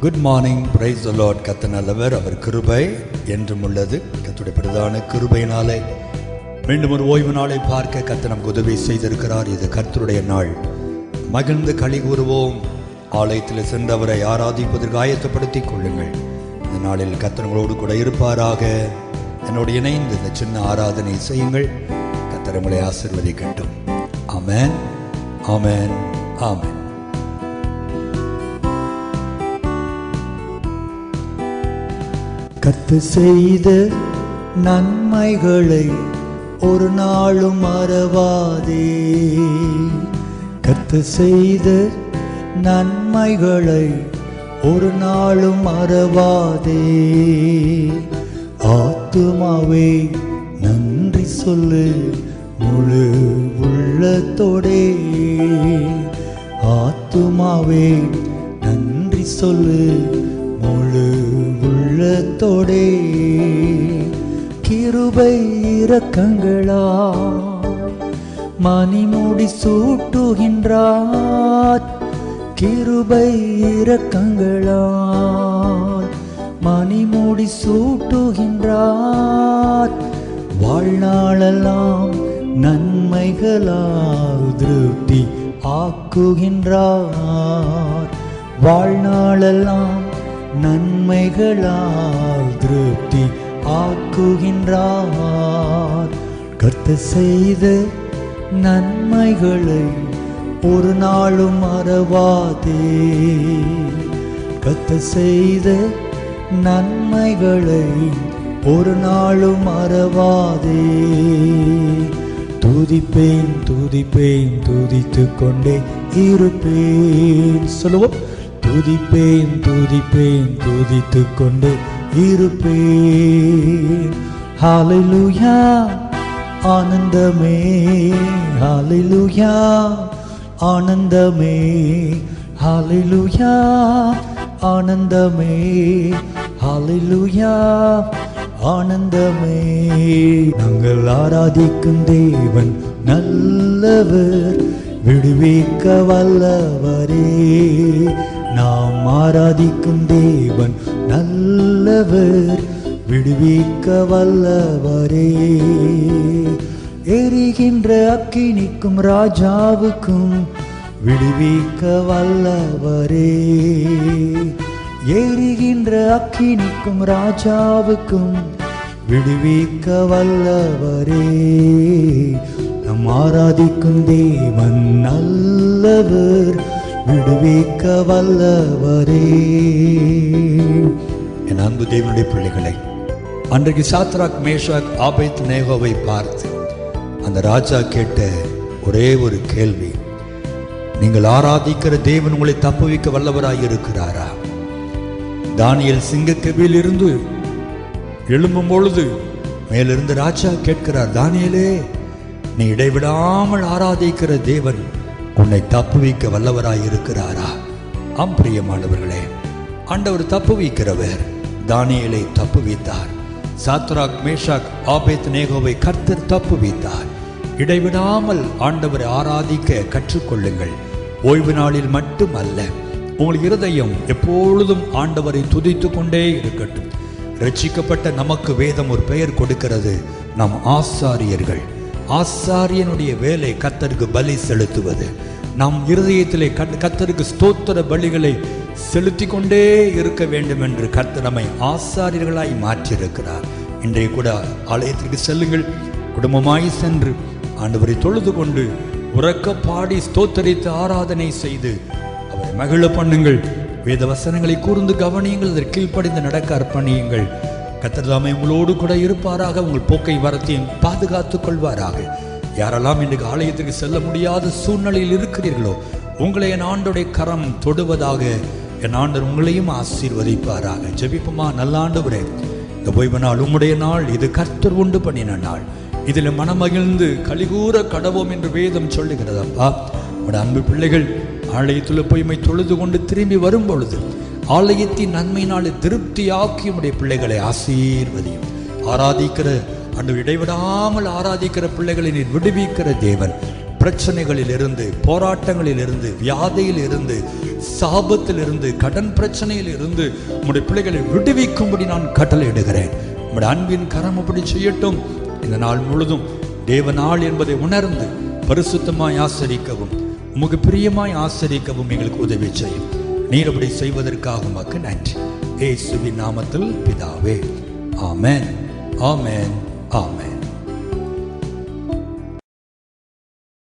Good morning, praise the Lord. கர்த்தர் நல்லவர், அவர் கிருபை என்றும் உள்ளது. கர்த்தருடைய பிரதான கிருபையினாலே மீண்டும் ஒரு ஓய்வு நாளை பார்க்க கர்த்தர் நமக்கு உதவி செய்திருக்கிறார். இது கர்த்தருடைய நாள். மகிழ்ந்து களி கூறுவோம். ஆலயத்தில் சென்றவரை ஆராதிப்பதற்கு ஆயத்தப்படுத்திக் கொள்ளுங்கள். இந்த நாளில் கர்த்தர் உங்களோடு கூட இருப்பாராக. என்னோடு இணைந்து இந்த சின்ன ஆராதனை செய்யுங்கள். கர்த்தர் உங்களை ஆசீர்வதிக்கட்டும். ஆமென், ஆமென், ஆமென். கர்த்தர் செய்த நன்மைகளை ஒரு நாளும் மறவாதே. கர்த்தர் செய்த நன்மைகளை ஒரு நாளும் மறவாதே. ஆத்துமாவே நன்றி சொல்லு முழு உள்ளத்தோடே. ஆத்துமாவே நன்றி சொல்லு முழு உள்ளத்தோடே. கிருபை இரக்கங்களா மணிமுடி சூட்டுகின்றார். கிருபை இரக்கங்களா மணிமுடி சூட்டுகின்றார். வாழ்நாளெல்லாம் நன்மைகளால் திருப்தி ஆக்குகின்றார். வாழ்நாளெல்லாம் நன்மைகளால் திருப்தி ஆக்குகின்றார். கர்த்தர் செய்த நன்மைகளை ஒரு நாளும் மறவாதே. கர்த்தர் செய்த நன்மைகளை ஒரு நாளும் மறவாதே. துதிப்பேன் துதிப்பேன் துதித்துக் கொண்டே இருப்பேன். சொல்லுவோம். துதிப்பேன் துதிப்பேன் துதித்துக் கொண்டே இருப்பேன். ஹல்லேலூயா ஆனந்தமே. ஹல்லேலூயா ஆனந்தமே. ஹல்லேலூயா ஆனந்தமே. ஹல்லேலூயா ஆனந்தமே. நாங்கள் ஆராதிக்கும் தேவன் நல்லவர், விடுவிக்க வல்லவரே. நாம் ஆராதிக்கும் தேவன் நல்லவர், விடுவிக்க வல்லவரே. எரிகின்ற அக்கினிக்கும் ராஜாவுக்கும் விடுவிக்க வல்லவரே. எரிகின்ற அக்கினிக்கும் ராஜாவுக்கும் விடுவிக்க வல்லவரே. நம் ஆராதிக்கும் தேவன் நல்லவர், விடுவிக்க வல்லவரே. என் அன்பு தேவனுடைய பிள்ளைகளை, அன்றைக்கு சாத்ராக், மேஷாக், ஆபேத்நேகோவை பார்த்து அந்த ராஜா கேட்ட ஒரே ஒரு கேள்வி, நீங்கள் ஆராதிக்கிற தேவன் உங்களை தப்புவிக்க வல்லவராய் இருக்கிறாரா? தானியேல் சிங்கக்கெபியில் இருந்து எழும்பும் பொழுது மேலிருந்து ராஜா கேட்கிறார், தானியேலே, நீ இடைவிடாமல் ஆராதிக்கிற தேவன் உன்னை தப்புவிக்க வல்லவராய் இருக்கிறாரா? ஆம் பிரியமானவர்களே, ஆண்டவர் தப்புவிக்கிறவர். தானியேலை தப்புவித்தார். சாத்ராக், மேஷாக், ஆபேத்நேகோவை கர்த்தர் தப்புவித்தார். இடைவிடாமல் ஆண்டவரை ஆராதிக்க கற்றுக்கொள்ளுங்கள். ஓய்வு நாளில் மட்டுமல்ல, உங்கள் இருதயம் எப்பொழுதும் ஆண்டவரை துதித்து கொண்டே இருக்கட்டும். ரட்சிக்கப்பட்ட நமக்கு வேதம் ஒரு பெயர் கொடுக்கிறது, நம் ஆசாரியர்கள். ஆசாரியனுடைய வேலை கர்த்தருக்கு பலி செலுத்துவது. நம் இருதயத்திலே கர்த்தருக்கு ஸ்தோத்திர பலிகளை செலுத்தி கொண்டே இருக்க வேண்டும் என்று கர்த்தர் நம்மை ஆசாரியர்களாய் மாற்றியிருக்கிறார். இன்றைய கூட ஆலயத்திற்கு செல்லுங்கள். குடும்பமாய் சென்று ஆண்டவரை தொழுது கொண்டு உறக்க பாடி ஸ்தோத்தரித்து ஆராதனை செய்து அவரை மகிழ பண்ணுங்கள். வேத வசனங்களை கூர்ந்து கவனியுங்கள். அதற்கு கீழ்ப்படிந்து நடக்க அர்ப்பணியுங்கள். கர்த்தர் தாமே உங்களோடு கூட இருப்பாராக. உங்கள் போக்கை வரத்தையும் பாதுகாத்துக் கொள்வாராக. யாரெல்லாம் இன்றைக்கு ஆலயத்திற்கு செல்ல முடியாத சூழ்நிலையில் இருக்கிறீர்களோ, உங்களை என் ஆண்டோடைய கரம் தொடுவதாக. என் ஆண்டவர் உங்களையும் ஆசீர்வதிப்பாராக. ஜெபிப்போமா. நல்ல ஆண்டவரே, இந்த ஓய்வு நாள் உம்முடைய நாள். இது கர்த்தர் உண்டு பண்ணின நாள். இதில் மனமகிழ்ந்து கலிகூற கடவோம் என்று வேதம் சொல்லுகிறதப்பா. உடைய அன்பு பிள்ளைகள் ஆலயத்தில் பொய்மை தொழுது கொண்டு திரும்பி வரும் பொழுது ஆலயத்தின் நன்மையினாலே திருப்தி ஆக்கி உடைய பிள்ளைகளை ஆசீர்வதியும். ஆராதிக்கிற அன்று இடைவிடாமல் ஆராதிக்கிற பிள்ளைகளை நீர் விடுவிக்கிற தேவன். பிரச்சனைகளில் இருந்து, போராட்டங்களில் இருந்து, வியாதியில் இருந்து, சாபத்தில் இருந்து, கடன் பிரச்சனையில் இருந்து உம்முடைய பிள்ளைகளை விடுவிக்கும்படி நான் கட்டளையிடுகிறேன். உம்முடைய அன்பின் கரம் அப்படி செய்யட்டும். இந்த நாள் முழுதும் தேவ நாள் என்பதை உணர்ந்து பரிசுத்தமாய் ஆசரிக்கவும், உமக்கு பிரியமாய் ஆசரிக்கவும் எங்களுக்கு உதவி செய்யும். நீர் அப்படி செய்வதற்காக உமக்கு நன்றி. இயேசுவின் நாமத்தில் பிதாவே, ஆமென், ஆமென், ஆமென்.